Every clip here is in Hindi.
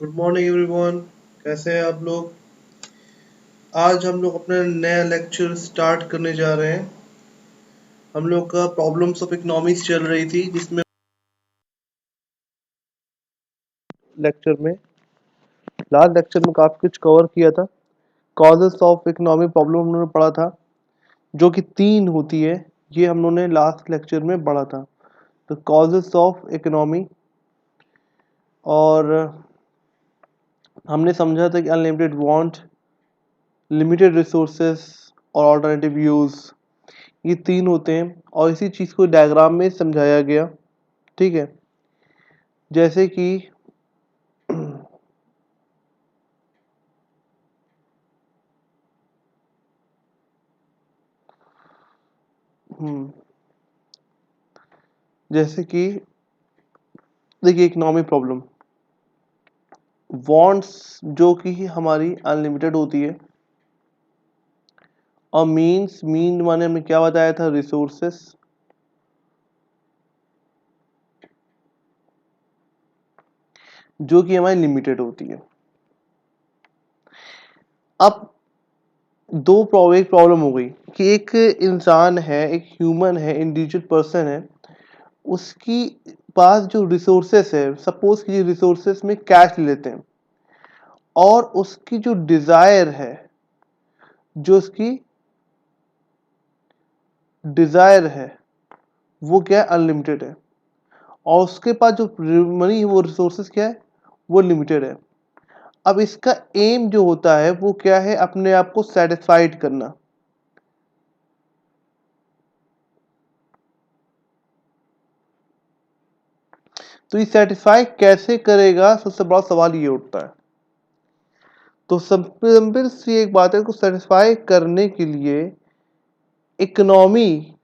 Good morning everyone. कैसे हैं आप लोग? आज हम लोग अपना नया लेक्चर स्टार्ट करने जा रहे हैं। हम लोग का प्रॉब्लम्स ऑफ इकोनॉमिक्स चल रही थी, जिसमें लेक्चर में लास्ट लेक्चर में काफ़ी कुछ कवर किया था। कॉजेस ऑफ इकोनॉमिक प्रॉब्लम हम लोगों ने पढ़ा था, जो कि 3 होती है। ये हम लोगों ने लास्ट लेक्चर में पढ़ा था, तो कॉजेस ऑफ इकोनॉमी। और हमने समझा था कि अनलिमिटेड वांट, लिमिटेड रिसोर्सेस और ऑल्टरनेटिव यूज़, ये 3 होते हैं। और इसी चीज़ को डायग्राम में समझाया गया। ठीक है, जैसे कि हम्म, जैसे कि देखिए, इकोनॉमिक प्रॉब्लम, वांट्स जो कि हमारी अनलिमिटेड होती है, और मीन माने हमने क्या बताया था, रिसोर्सेस, जो कि हमारी लिमिटेड होती है। अब एक प्रॉब्लम हो गई कि एक इंसान है, एक ह्यूमन है, इंडिविजुअल पर्सन है, उसकी पास जो रिसोर्सेस है, सपोज कि रिसोर्सेस में कैश ले लेते हैं, और उसकी जो डिजायर है, जो उसकी डिजायर है वो क्या है, अनलिमिटेड है। और उसके पास जो मनी है, वो रिसोर्सेस क्या है, वो लिमिटेड है। अब इसका एम जो होता है वो क्या है, अपने आप को सेटिस्फाइड करना। तो ये सेटिस्फाई कैसे करेगा, सबसे बड़ा सवाल ये उठता है। तो सिंपल सी एक बात है, को सेटिस्फाई करने के लिए इकोनॉमी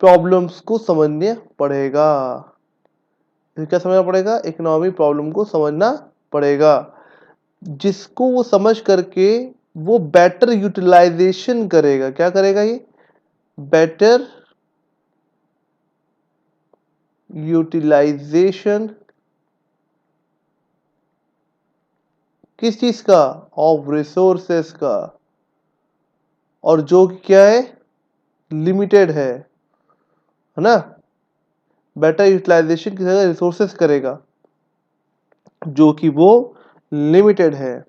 प्रॉब्लम्स को समझना पड़ेगा। फिर क्या समझना पड़ेगा, इकोनॉमी प्रॉब्लम को समझना पड़ेगा, जिसको वो समझ करके वो बेटर यूटिलाइजेशन करेगा। क्या करेगा ये, बेटर यूटिलाइजेशन किस चीज का, ऑफ रिसोर्सेस का, और जो कि क्या है, लिमिटेड है ना। बेटर यूटिलाइजेशन किस जगह, रिसोर्सेस करेगा, जो कि वो लिमिटेड है,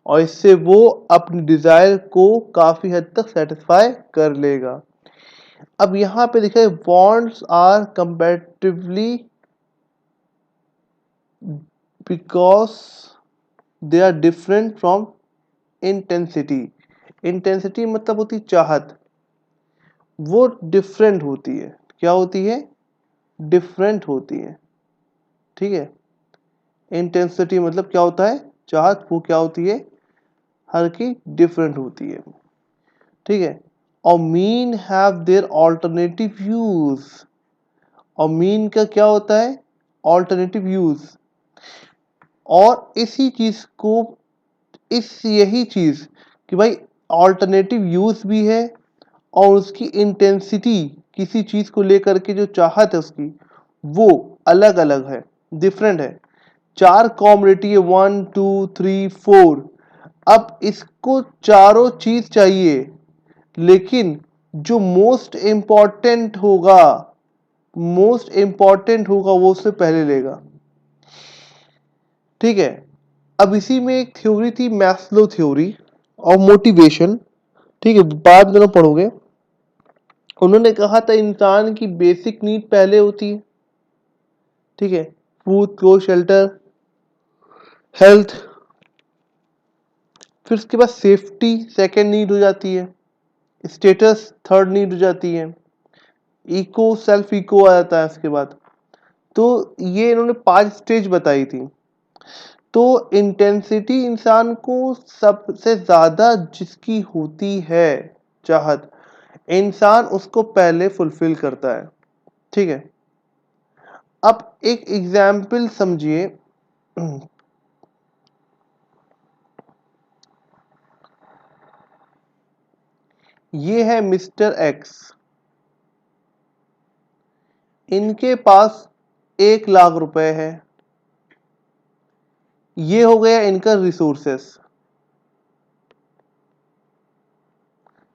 और इससे वो अपनी डिजायर को काफी हद तक सेटिस्फाई कर लेगा। अब यहां पे देखिए, bonds are comparatively because they are different from intensity. Intensity मतलब होती चाहत, वो डिफरेंट होती है। क्या होती है, डिफरेंट होती है। ठीक है, इंटेंसिटी मतलब क्या होता है, चाहत, वो क्या होती है, हर की डिफरेंट होती है। ठीक है, और mean have their alternative use. और मीन का क्या होता है, ऑल्टरनेटिव यूज। और इसी चीज को, यही चीज कि भाई ऑल्टरनेटिव यूज भी है, और उसकी इंटेंसिटी, किसी चीज को लेकर के जो चाहत है उसकी, वो अलग अलग है, डिफरेंट है। 4 कॉमोडिटी है, 1 2 3 4। अब इसको चारों चीज चाहिए, लेकिन जो मोस्ट इंपॉर्टेंट होगा वो उससे पहले लेगा। ठीक है, अब इसी में एक थ्योरी थी, मैस्लो थ्योरी ऑफ मोटिवेशन। ठीक है, बाद में दोनों पढ़ोगे। उन्होंने कहा था इंसान की बेसिक नीड पहले होती है। ठीक है, फूड, क्लोथ, शेल्टर, हेल्थ। फिर उसके बाद सेफ्टी सेकंड नीड हो जाती है, स्टेटस थर्ड नीड हो जाती है, इको, सेल्फ इको आ जाता है उसके बाद। तो ये इन्होंने 5 स्टेज बताई थी। तो इंटेंसिटी इंसान को सबसे ज्यादा जिसकी होती है चाहत, इंसान उसको पहले फुलफिल करता है। ठीक है, अब एक एग्जाम्पल समझिए। ये है मिस्टर एक्स, इनके पास 1 लाख रुपए है। ये हो गया इनका रिसोर्सेस,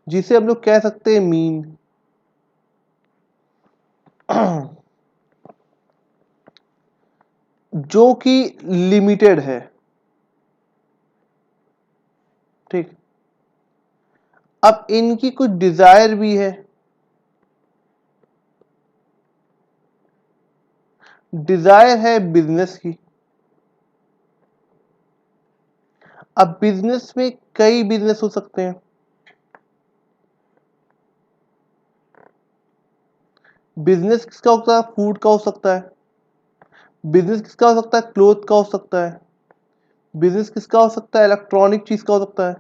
जिसे हम लोग कह सकते हैं मीन। जो कि लिमिटेड है, ठीक। अब इनकी कुछ डिजायर भी है। डिजायर है बिजनेस की। अब बिजनेस में कई बिजनेस हो सकते हैं। बिजनेस किसका होता है? फूड का हो सकता है। बिजनेस किसका हो सकता है? क्लोथ का हो सकता है। बिजनेस किसका हो सकता है? इलेक्ट्रॉनिक चीज का हो सकता है।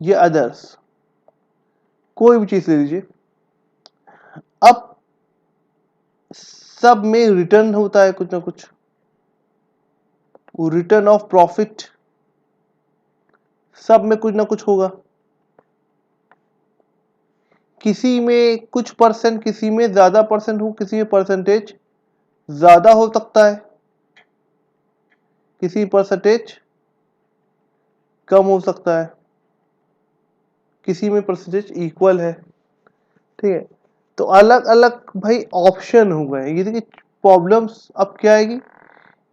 ये अदर्स, कोई भी चीज ले लीजिए। अब सब में रिटर्न होता है कुछ ना कुछ, रिटर्न ऑफ प्रॉफिट सब में कुछ ना कुछ होगा। किसी में कुछ परसेंट, किसी में ज्यादा परसेंट हो, किसी में परसेंटेज ज्यादा हो सकता है, किसी परसेंटेज कम हो सकता है, किसी में परसेंटेज इक्वल है, ठीक है। तो अलग अलग भाई ऑप्शन हो गए। ये देखिए प्रॉब्लम्स अब क्या आएगी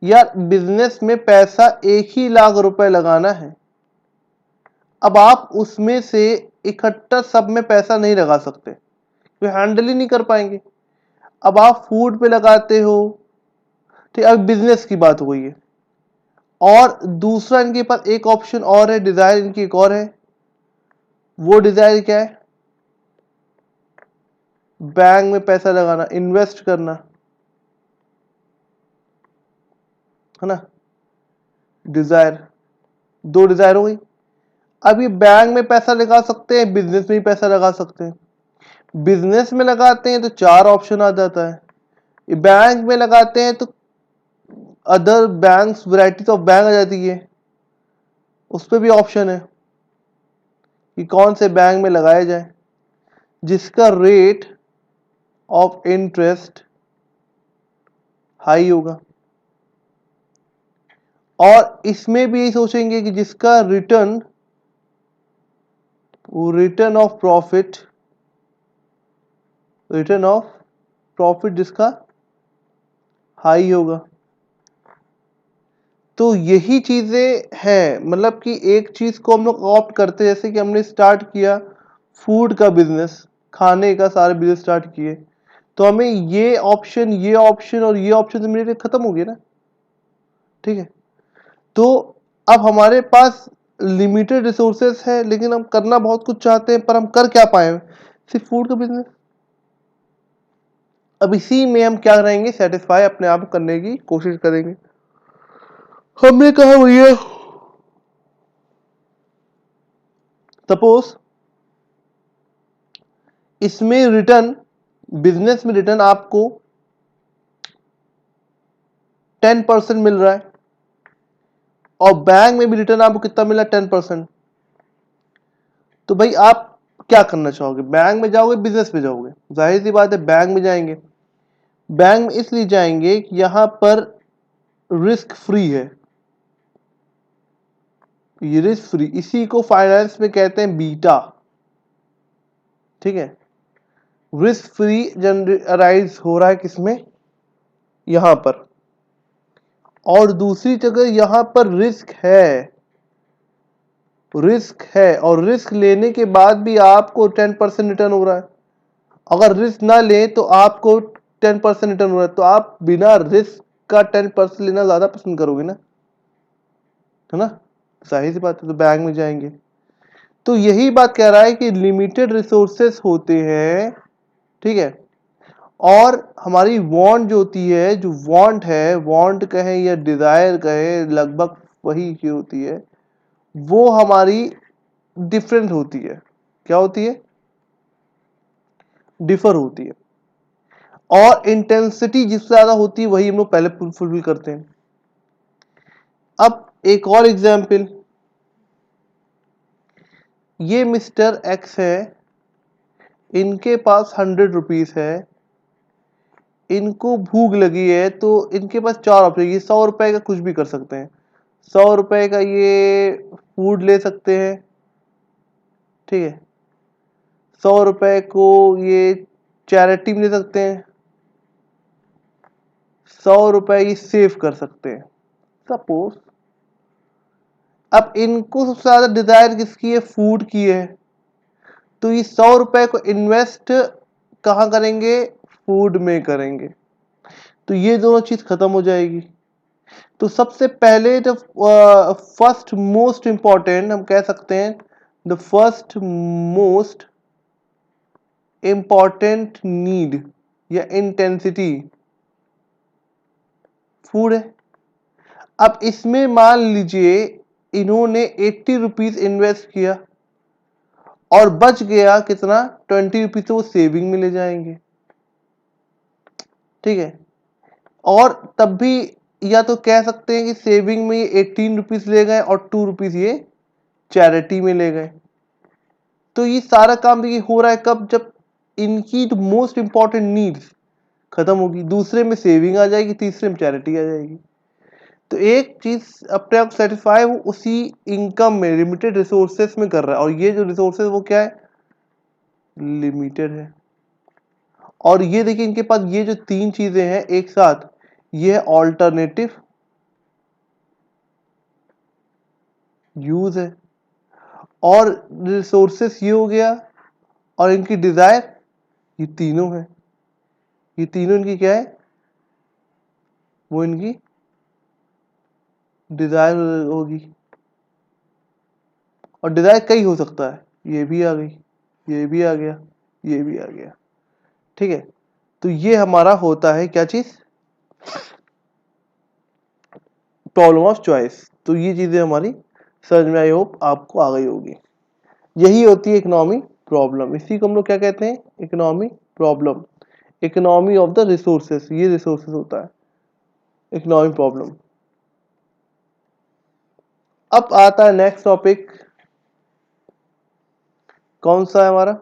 यार, बिजनेस में पैसा 1 ही लाख रुपए लगाना है। अब आप उसमें से इकट्ठा सब में पैसा नहीं लगा सकते, तो हैंडल ही नहीं कर पाएंगे। अब आप फूड पे लगाते हो, ठीक। अब बिजनेस की बात हो गई है। और दूसरा इनके पास एक ऑप्शन और है, डिजायर इनकी एक और है। वो डिजायर क्या है? बैंक में पैसा लगाना, इन्वेस्ट करना, है ना। डिजायर, दो डिजायर हो गई। अब ये बैंक में पैसा लगा सकते हैं, बिजनेस में भी पैसा लगा सकते हैं। बिजनेस में लगाते हैं तो 4 ऑप्शन आ जाता है। ये बैंक में लगाते हैं तो other banks, varieties of bank आ जाती है, उस पर भी ऑप्शन है कि कौन से बैंक में लगाया जाए जिसका रेट ऑफ इंटरेस्ट हाई होगा। और इसमें भी यही सोचेंगे कि जिसका return, return of profit, return of profit जिसका हाई होगा। तो यही चीजें हैं, मतलब कि एक चीज को हम लोग ऑप्ट करते हैं। जैसे कि हमने स्टार्ट किया फूड का बिजनेस, खाने का सारे बिजनेस स्टार्ट किए, तो हमें ये ऑप्शन, ये ऑप्शन और ये ऑप्शन से मेरे खत्म हो गए ना, ठीक है। तो अब हमारे पास लिमिटेड रिसोर्सेस है, लेकिन हम करना बहुत कुछ चाहते हैं, पर हम कर क्या पाए? सिर्फ फूड का बिजनेस। अब इसी में हम क्या करेंगे? सेटिस्फाई अपने आप को करने की कोशिश करेंगे। हमने कहा भैया सपोज इसमें रिटर्न, बिजनेस में रिटर्न आपको 10% मिल रहा है, और बैंक में भी रिटर्न आपको कितना मिला? 10%। तो भाई आप क्या करना चाहोगे? बैंक में जाओगे, बिजनेस में जाओगे? जाहिर सी बात है बैंक में जाएंगे। बैंक में इसलिए जाएंगे कि यहां पर रिस्क फ्री है। ये रिस्क फ्री, इसी को फाइनेंस में कहते हैं बीटा, ठीक है। रिस्क फ्री जनरलाइज हो रहा है किसमें? यहां पर। और दूसरी जगह यहां पर रिस्क है, रिस्क है, और रिस्क लेने के बाद भी आपको 10% रिटर्न हो रहा है। अगर रिस्क ना ले तो आपको 10% रिटर्न हो रहा है, तो आप बिना रिस्क का 10% लेना ज्यादा पसंद करोगे ना, है ना। जाहिर सी बात है, तो बैंक में जाएंगे। तो यही बात कह रहा है कि लिमिटेड रिसोर्सेस होते हैं, ठीक है। और हमारी वांट जो होती है, जो वांट है, वांट कहें या डिजायर कहें, लगभग वही की होती है, वो हमारी डिफरेंट होती है। क्या होती है? डिफर होती है। और इंटेंसिटी जिससे ज्यादा होती है वही हम लोग पहले फुलफिल करते हैं। अब एक और एग्जाम्पल, ये मिस्टर एक्स है, इनके पास 100 रुपीज है, इनको भूख लगी है तो इनके पास 4 ऑप्शन, ये 100 रुपए का कुछ भी कर सकते हैं। 100 रुपए का ये फूड ले सकते हैं, ठीक है। 100 रुपए को ये चैरिटी में ले सकते हैं, 100 रुपए ये सेव कर सकते हैं। सपोज अब इनको सबसे ज्यादा डिजायर किसकी है? फूड की है। तो ये 100 रुपए को इन्वेस्ट कहाँ करेंगे? फूड में करेंगे। तो ये दोनों चीज खत्म हो जाएगी। तो सबसे पहले द फर्स्ट मोस्ट इंपॉर्टेंट हम कह सकते हैं, the first most important need या इंटेंसिटी फूड है। अब इसमें मान लीजिए इन्होंने 80 रुपीज इन्वेस्ट किया और बच गया कितना? 20 रुपीज, तो वो सेविंग में ले जाएंगे, ठीक है। और तब भी या तो कह सकते हैं कि सेविंग में ये 18 रुपीज ले गए और 2 रुपीज ये चैरिटी में ले गए। तो ये सारा काम देखिए हो रहा है कब? जब इनकी मोस्ट इंपॉर्टेंट नीड्स खत्म होगी, दूसरे में सेविंग आ जाएगी, तीसरे में चैरिटी आ जाएगी। तो एक चीज अपने आप सेटिस्फाई हो उसी इनकम में, लिमिटेड रिसोर्सेस में कर रहा है, और ये जो रिसोर्सेस वो क्या है? लिमिटेड है। और ये देखिए इनके पास ये जो तीन चीजें हैं एक साथ, ये है ऑल्टरनेटिव यूज है, और रिसोर्सेस ये हो गया, और इनकी डिजायर ये तीनों है। ये तीनों इनकी क्या है? वो इनकी डिजायर होगी। और डिजायर कई हो सकता है, ये भी आ गई, ये भी आ गया, ये भी आ गया, ठीक है। तो ये हमारा होता है क्या चीज? Problem of choice. तो ये चीजें हमारी समझ में आई, होप आपको आ गई होगी। यही होती है इकोनॉमी प्रॉब्लम। इसी को हम लोग क्या कहते हैं? Economy problem. Economy of the resources, ये रिसोर्सेस होता है इकोनॉमी प्रॉब्लम। अब आता है नेक्स्ट टॉपिक, कौन सा है हमारा?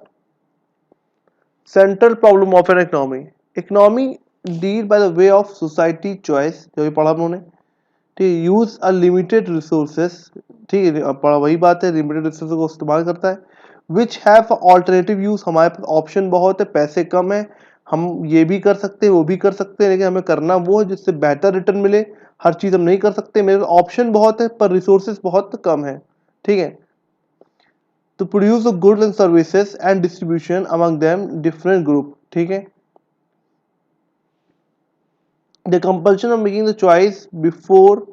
Central problem of an economy. Economy deal by the way of society choice, जो भी पढ़ा उन्होंने, ठीक है। यूज अ लिमिटेड रिसोर्सेस, ठीक है, पढ़ा वही बात है, लिमिटेड रिसोर्सेस को इस्तेमाल करता है। विच हैव ऑल्टरनेटिव यूज, हमारे पास ऑप्शन बहुत है, पैसे कम है, हम ये भी कर सकते हैं वो भी कर सकते हैं, लेकिन हमें करना वो है जिससे बेहतर रिटर्न मिले। हर चीज हम नहीं कर सकते, मेरे पास ऑप्शन बहुत है पर रिसोर्सेस बहुत कम है, ठीक है। तो produce the goods and services and distribution among them different group, ठीक है। The compulsion of making the choice before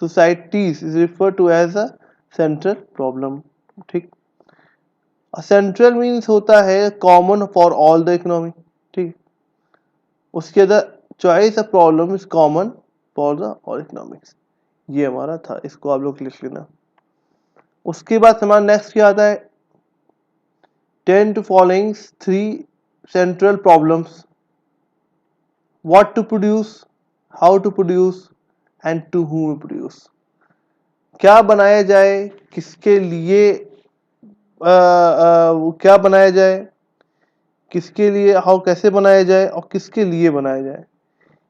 societies is referred to as a central problem, ठीक। सेंट्रल मीन्स होता है common for all the economy, ठीक। उसके अंदर choice a problem is common for the all economics. ये हमारा था, इसको आप लोग लिख लेना। उसके बाद हमारा नेक्स्ट क्या आता है? 10 to following 3 central problems: what to produce, how to produce and to whom to produce। क्या बनाया जाए, किसके लिए, क्या बनाया जाए, किसके लिए, हाउ कैसे बनाया जाए, और किसके लिए बनाया जाए।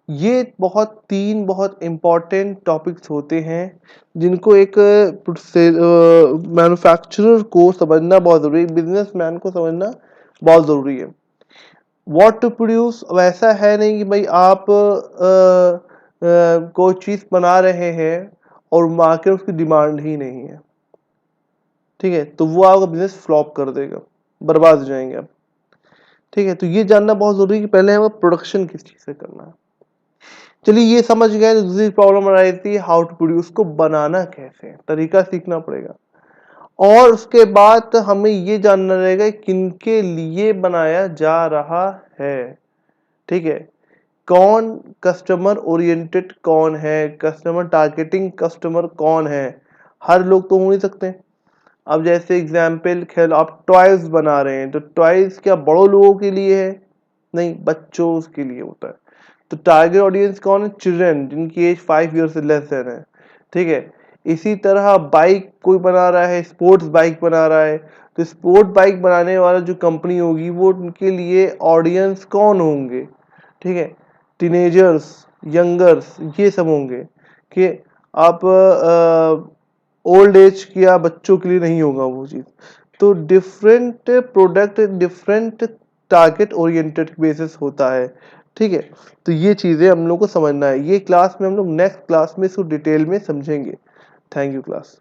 ये तीन बहुत इंपॉर्टेंट टॉपिक्स होते हैं जिनको एक मैन्युफैक्चरर को समझना बहुत जरूरी है, बिजनेसमैन को समझना बहुत जरूरी है। व्हाट टू प्रोड्यूस वैसा है नहीं कि भाई आप कोई चीज बना रहे हैं और मार्केट में उसकी डिमांड ही नहीं है, ठीक है, तो वो आपका बिजनेस फ्लॉप कर देगा, बर्बाद हो जाएंगे आप, ठीक है। तो ये जानना बहुत जरूरी है कि पहले हमें प्रोडक्शन किस चीज से करना है। चलिए ये समझ गए। तो दूसरी प्रॉब्लम आ रही थी हाउ टू प्रोड्यूस, को बनाना कैसे, तरीका सीखना पड़ेगा। और उसके बाद हमें ये जानना रहेगा किनके लिए बनाया जा रहा है, ठीक है। कौन कस्टमर ओरिएंटेड कौन है, कस्टमर टारगेटिंग कस्टमर कौन है। हर लोग तो हो नहीं सकते। अब जैसे एग्जाम्पल खेल, आप टॉयज बना रहे हैं तो टॉयज क्या बड़ों लोगों के लिए है? नहीं, बच्चों के लिए होता है। तो टारगेट ऑडियंस कौन है? चिल्ड्रन, जिनकी एज 5 ईयर से लेस है, ठीक है। इसी तरह बाइक कोई बना रहा है, स्पोर्ट्स बाइक बना रहा है, तो स्पोर्ट बाइक बनाने वाला जो कंपनी होगी वो उनके लिए ऑडियंस कौन होंगे, ठीक है, टीनेजर्स, यंगर्स, ये सब होंगे कि आप ओल्ड एज या बच्चों के लिए नहीं होगा वो चीज़। तो different product different target oriented basis होता है, ठीक है। तो ये चीज़ें हम लोग को समझना है, ये क्लास में हम लोग नेक्स्ट क्लास में इसको डिटेल में समझेंगे। Thank you class.